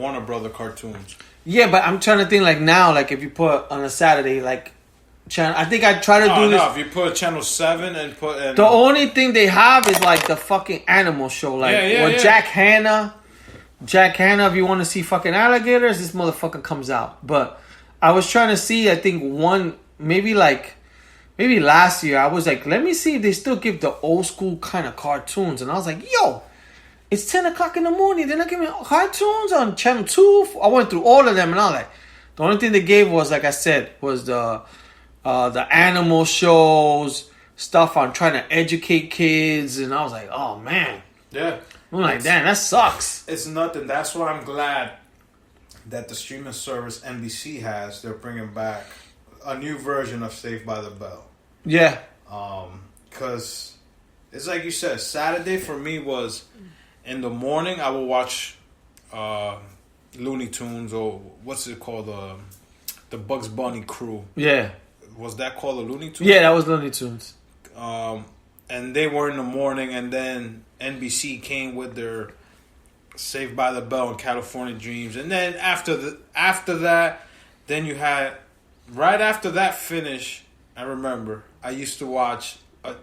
Warner Brother cartoons. Yeah, but I'm trying to think like now, like if you put on a Saturday, like channel. I think I try to do this. No, if you put Channel 7 and put... The only thing they have is like the fucking animal show. Like Jack Hanna. Jack Hanna, if you want to see fucking alligators, this motherfucker comes out. But I was trying to see, I think maybe last year, I was like, let me see if they still give the old school kind of cartoons. And I was like, yo, it's 10 o'clock in the morning. They're not giving cartoons on Channel 2. I went through all of them and I was like, the only thing they gave was, like I said, was the animal shows, stuff on trying to educate kids. And I was like, oh, man. Yeah. I'm like, damn, that sucks. It's nothing. That's why I'm glad that the streaming service NBC has. They're bringing back a new version of Saved by the Bell. Yeah. Because it's like you said, Saturday for me was in the morning. I will watch Looney Tunes or what's it called, the Bugs Bunny crew. Yeah. Was that called the Looney Tunes? Yeah, that was Looney Tunes. And they were in the morning, and then NBC came with their Saved by the Bell and California Dreams, and then after that, then you had right after that finish. I remember I used to watch a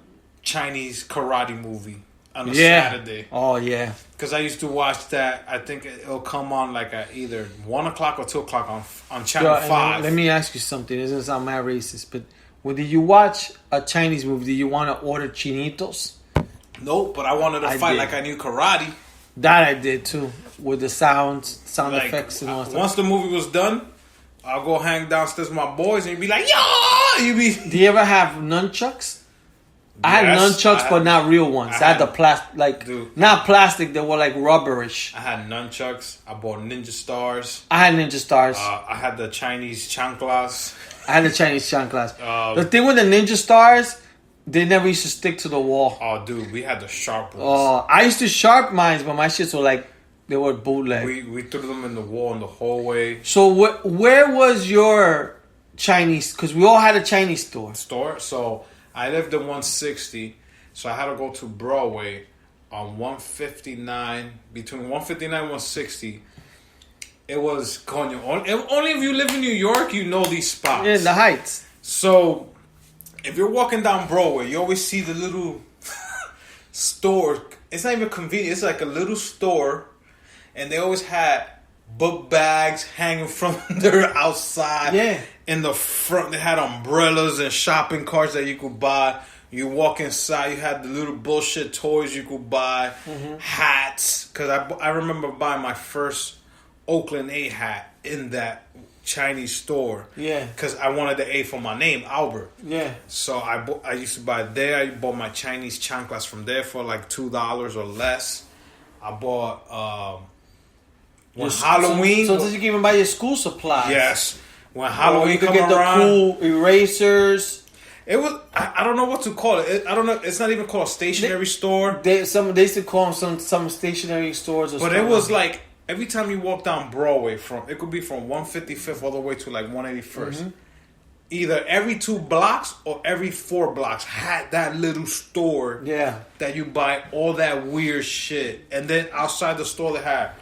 Chinese karate movie on a Saturday. Oh yeah, because I used to watch that. I think it'll come on like at either 1 o'clock or 2 o'clock on Channel 5. Let me ask you something. This doesn't sound mad racist, but when you watch a Chinese movie, do you want to order chinitos? Nope, but I wanted to fight like I knew karate. That I did too, with the sound effects and all that. Once the movie was done, I'll go hang downstairs with my boys and you'd be like, yo! Do you ever have nunchucks? I had nunchucks, but not real ones. I had the plastic, not plastic. They were like rubberish. I had nunchucks. I bought Ninja Stars. I had Ninja Stars. I had the Chinese chanclas. I had the Chinese chanclas. The thing with the Ninja Stars, they never used to stick to the wall. Oh, dude, we had the sharp ones. Oh, I used to sharp mines, but my shits were like, they were bootleg. We threw them in the wall in the hallway. So where was your Chinese? Because we all had a Chinese store. So I lived in 160, so I had to go to Broadway on 159, between 159 and 160. It was, coño, only if you live in New York, you know these spots. Yeah, in the Heights. So if you're walking down Broadway, you always see the little store. It's not even convenient. It's like a little store, and they always had book bags hanging from their outside. Yeah. In the front, they had umbrellas and shopping carts that you could buy. You walk inside, you had the little bullshit toys you could buy, hats. Because I remember buying my first Oakland A hat in that Chinese store. Yeah. Because I wanted the A for my name, Albert. Yeah. So I used to buy there. I bought my Chinese chanclas from there for like $2 or less. I bought Halloween. So you can even buy your school supplies. Yes. When Halloween you could get the cool erasers. It was, I don't know what to call it. I don't know. It's not even called a stationery store. They used to call them some stationery stores. Or but it was like every time you walk down Broadway, it could be from 155th all the way to like 181st. Either every 2 blocks or every 4 blocks had that little store. Yeah. That you buy all that weird shit, and then outside the store they had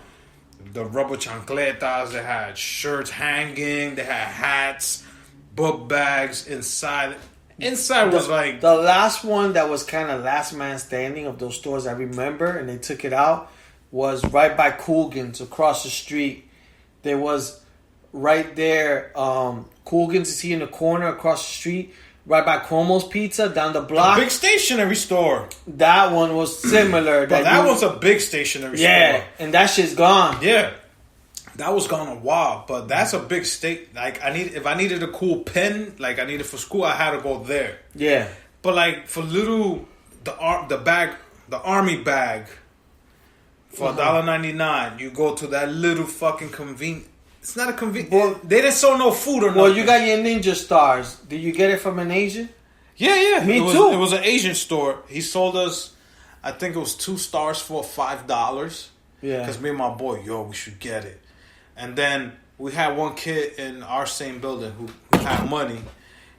the rubber chancletas, they had shirts hanging, they had hats, book bags inside. Inside was like... The last one that was kind of last man standing of those stores I remember, and they took it out, was right by Coogan's across the street. There was right there, Coogan's is here in the corner across the street, right by Cuomo's Pizza down the block. A big stationery store. That one was similar. But that was a big stationery store. Yeah, and that shit's gone. Yeah. That was gone a while, but that's a big state. Like if I needed a cool pen, like I needed for school, I had to go there. Yeah. But like for the army bag for $1.99, you go to that little fucking convenient. It's not a convenient. Well, they didn't sell no food or nothing. Well, you got your Ninja Stars. Did you get it from an Asian? Yeah. Me too. It was an Asian store. He sold us, I think it was 2 stars for $5. Yeah. Because me and my boy, we should get it. And then we had one kid in our same building who had money,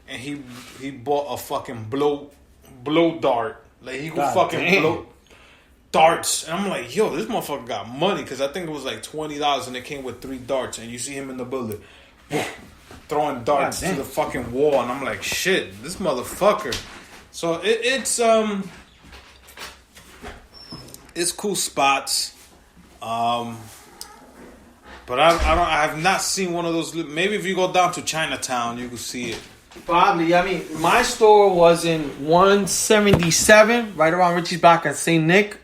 and he bought a fucking blow dart. Like he could fucking blow. darts. And I'm like, yo, this motherfucker got money. Because I think it was like $20 and it came with 3 darts. And you see him in the building throwing darts to the fucking wall. And I'm like, shit, this motherfucker. So it's cool spots. But I have not seen one of those. Maybe if you go down to Chinatown, you can see it. Probably. I mean, my store was in 177, right around Richie's Block at St. Nick.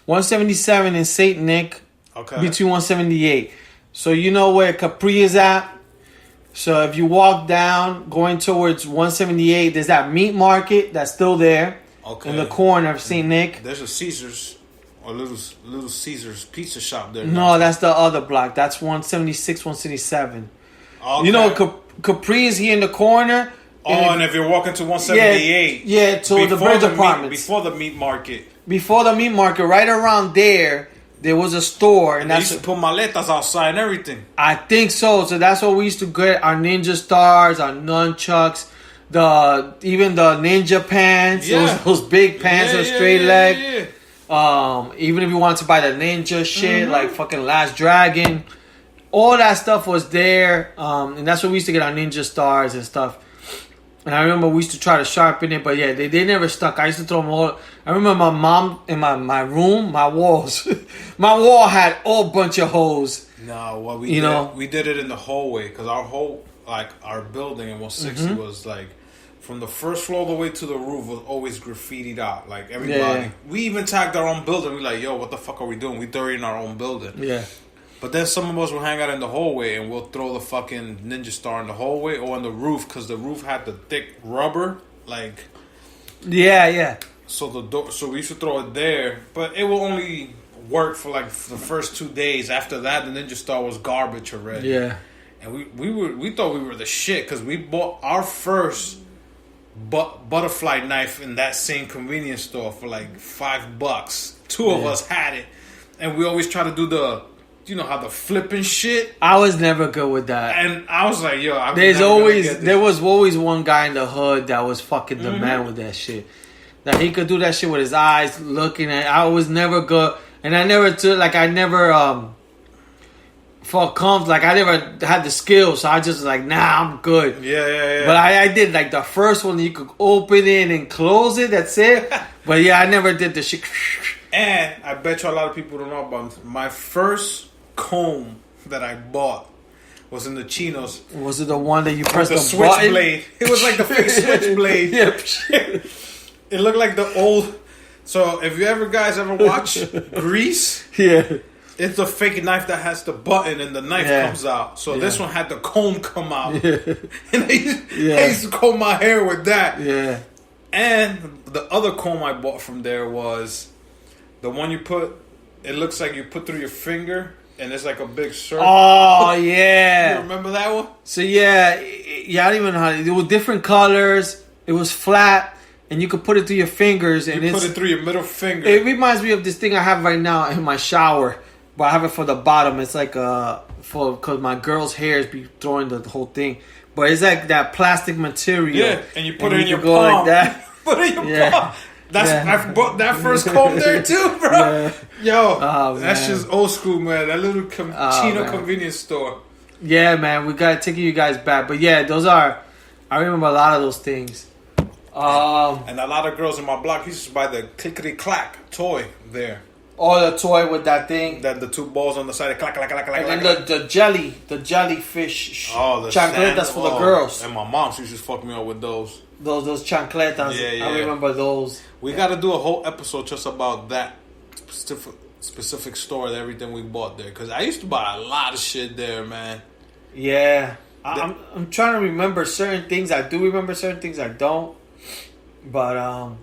177 in St. Nick. Okay. Between 178. So you know where Capri is at? So if you walk down, going towards 178, there's that meat market that's still there. Okay. In the corner of St. Nick. There's a Caesar's. Or Little Caesar's pizza shop there. No, that's the other block. That's 176, 177. Okay. You know, Capri is here in the corner. And if you're walking to 178. Yeah, to the bridge apartments. Before the meat market. Before the meat market, right around there was a store. And they used to put maletas outside and everything. I think so. So that's what we used to get. Our Ninja Stars, our nunchucks, even the Ninja pants. Yeah. Those big pants with a straight leg. Yeah. Even if you wanted to buy the ninja shit, like fucking Last Dragon, all that stuff was there. And that's what we used to get our Ninja Stars and stuff. And I remember we used to try to sharpen it, but yeah, they never stuck. I used to throw them all. I remember my mom in my room, my walls, my wall had a bunch of holes. No, what we did it in the hallway because our building in 160 was like. From the first floor all the way to the roof was always graffitied out. Like, everybody. Yeah. We even tagged our own building. We like, yo, what the fuck are we doing? We dirty in our own building. Yeah. But then some of us will hang out in the hallway and we'll throw the fucking Ninja Star in the hallway or on the roof because the roof had the thick rubber. Like. Yeah. So we used to throw it there. But it will only work for like the first 2 days. After that, the Ninja Star was garbage already. Yeah. And we thought we were the shit because we bought our first butterfly knife in that same convenience store for like $5. Two of us had it, and we always try to do the, you know how the flipping shit. I was never good with that, and I was like, yo, there was always one guy in the hood that was fucking the man with that shit. That he could do that shit with his eyes looking at. I was never good, and I never felt comfortable. Like, I never had the skills, so I just was like, nah, I'm good. Yeah. But I did, like, the first one, you could open it and close it, that's it. But yeah, I never did the shit. And I bet you a lot of people don't know about my first comb that I bought was in the Chinos. Was it the one that you pressed the switchblade? It was like the fake switchblade. Yep. It looked like the old... So, if you guys ever watch Grease... Yeah. It's a fake knife that has the button and the knife comes out. So this one had the comb come out. Yeah. And I used to comb my hair with that. Yeah. And the other comb I bought from there was the one it looks like you put through your finger and it's like a big circle. Oh, yeah. You remember that one? So I don't even know how it was different colors. It was flat. And you could put it through your fingers. And put it through your middle finger. It reminds me of this thing I have right now in my shower. But I have it for the bottom. It's like because my girl's hairs be throwing the whole thing. But it's like that plastic material. Yeah, and you put it in your palm. Like that. Put it in your palm. I bought that first comb there too, bro. Yeah. Yo, that's just old school, man. That little Chino convenience store. Yeah, man. We got to take you guys back. But yeah, I remember a lot of those things. And a lot of girls in my block used to buy the clickety-clack toy there. Oh, the toy with that thing. That the 2 balls on the side. Clack. And then the jellyfish. Oh, the chancletas for the girls. And my mom, she used to fuck me up with those. Those chancletas. Yeah. I remember those. We got to do a whole episode just about that specific store and everything we bought there. Because I used to buy a lot of shit there, man. Yeah. I'm trying to remember certain things. I do remember certain things I don't. But,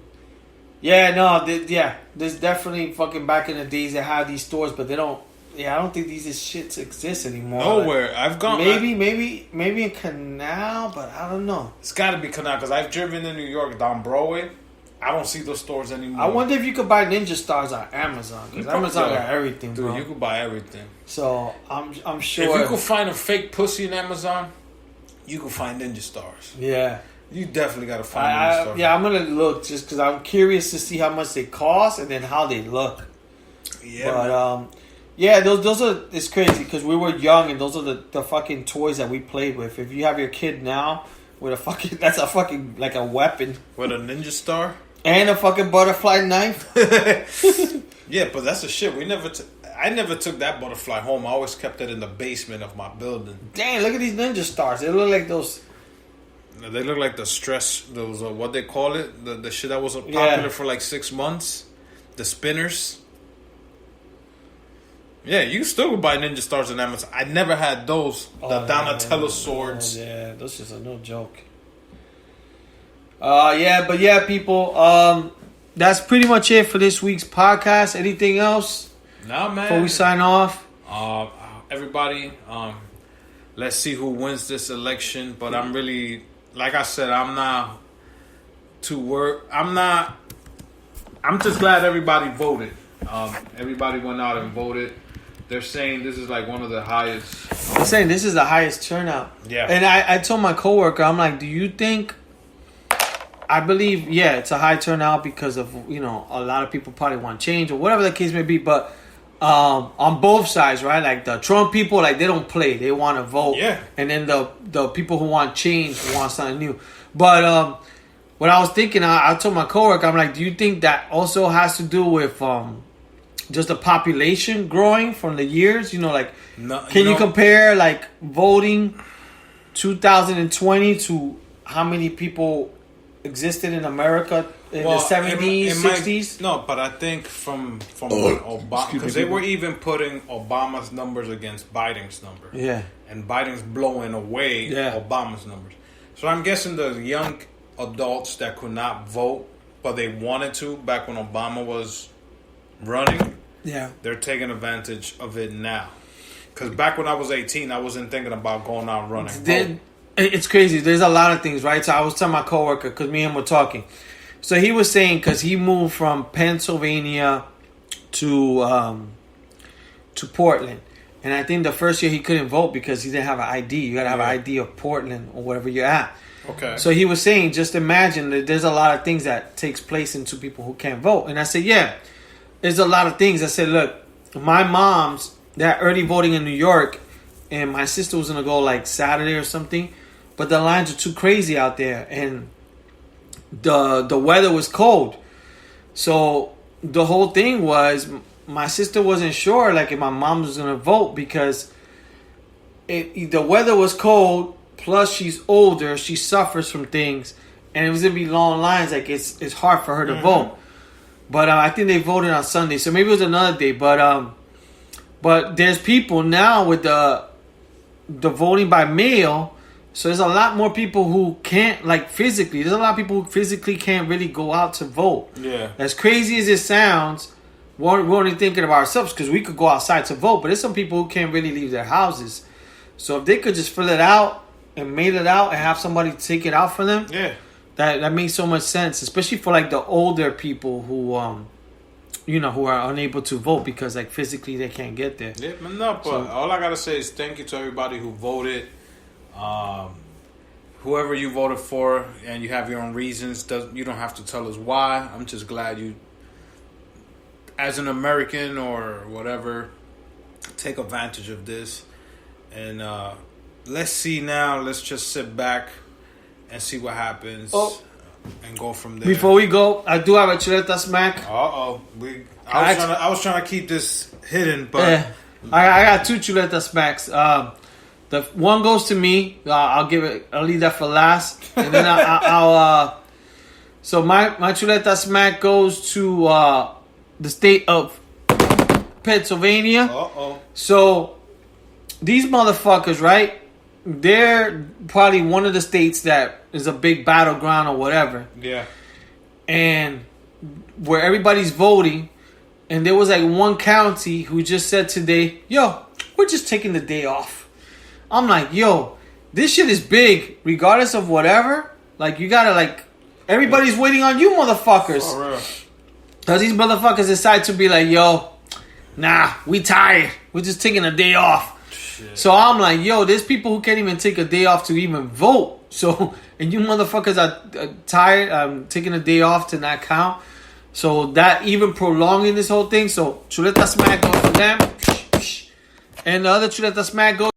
there's definitely fucking back in the days they had these stores, but they don't. Yeah, I don't think these shits exist anymore. Nowhere. Like, I've gone. Maybe in Canal, but I don't know. It's got to be Canal because I've driven in New York down Broadway. I don't see those stores anymore. I wonder if you could buy Ninja Stars on Amazon because Amazon got everything, dude. Bro. You could buy everything. So I'm sure if you could find a fake pussy in Amazon, you could find Ninja Stars. Yeah. You definitely got to find Ninja Stars. Yeah, I'm going to look just because I'm curious to see how much they cost and then how they look. Yeah. But yeah, those are, it's crazy because we were young and those are the fucking toys that we played with. If you have your kid now with a fucking, that's a fucking like a weapon with a ninja star and a fucking butterfly knife. Yeah, but that's the shit. I never took that butterfly home. I always kept it in the basement of my building. Damn, look at these ninja stars. They look like those. They look like the stress. Those what they call it, the shit that was popular for like 6 months. The spinners. Yeah, you still buy ninja stars on Amazon. I never had those. The Donatello swords. Yeah, those just are no joke. But yeah, people. That's pretty much it for this week's podcast. Anything else? Nah, man. Before we sign off. Everybody, let's see who wins this election. But I'm really, like I said, I'm not too worried. I'm just glad everybody voted. Everybody went out and voted. They're saying this is like one of the highest. They're saying this is the highest turnout. Yeah. And I told my coworker, I'm like, do you think? I believe, yeah, it's a high turnout because of, a lot of people probably want change or whatever the case may be. But on both sides, right? Like the Trump people, like they don't play. They want to vote. Yeah. And then the people who want change want something new. But what I was thinking, I told my coworker, I'm like, do you think that also has to do with just the population growing from the years? Can you compare like voting 2020 to how many people existed in America in the 70s, 60s? No, but I think from Obama, because they were even putting Obama's numbers against Biden's numbers. Yeah. And Biden's blowing away Obama's numbers. So I'm guessing the young adults that could not vote, but they wanted to back when Obama was running, they're taking advantage of it now. Because back when I was 18, I wasn't thinking about going out running. It's crazy. There's a lot of things, right? So I was telling my coworker, because me and him were talking. So he was saying, because he moved from Pennsylvania to Portland. And I think the first year he couldn't vote because he didn't have an ID. You got to have an ID of Portland or wherever you're at. Okay. So he was saying, just imagine that there's a lot of things that takes place into people who can't vote. And I said, yeah, there's a lot of things. I said, look, my mom's, they're early voting in New York. And my sister was going to go like Saturday or something. But the lines are too crazy out there. And the weather was cold. So the whole thing was my sister wasn't sure like if my mom was going to vote because the weather was cold. Plus she's older. She suffers from things. And it was going to be long lines. Like it's hard for her to vote. But I think they voted on Sunday. So maybe it was another day. But there's people now with the voting by mail. So there's a lot more people who can't, like, physically. There's a lot of people who physically can't really go out to vote. Yeah. As crazy as it sounds, we're only thinking of ourselves because we could go outside to vote. But there's some people who can't really leave their houses. So if they could just fill it out and mail it out and have somebody take it out for them, that makes so much sense. Especially for, like, the older people who, who are unable to vote because, like, physically they can't get there. Yeah, but all I got to say is thank you to everybody who voted. Whoever you voted for and you have your own reasons, you don't have to tell us why. I'm just glad you, as an American or whatever, take advantage of this. And let's see now. Let's just sit back and see what happens and go from there. Before we go, I do have a Chuleta smack. I was trying to keep this hidden, but I got two Chuleta smacks. The one goes to me. I'll leave that for last, and then I'll. So my Chuleta smack goes to the state of Pennsylvania. So these motherfuckers, right? They're probably one of the states that is a big battleground or whatever. Yeah. And where everybody's voting, and there was like one county who just said today, "Yo, we're just taking the day off." I'm like, yo, this shit is big, regardless of whatever. Like, you gotta, like, everybody's waiting on you motherfuckers. For real. Because these motherfuckers decide to be like, yo, nah, we tired. We're just taking a day off. Shit. So I'm like, yo, there's people who can't even take a day off to even vote. So, and you motherfuckers are tired, taking a day off to not count. So that even prolonging this whole thing. So Chuleta smack goes to them, and the other Chuleta smack goes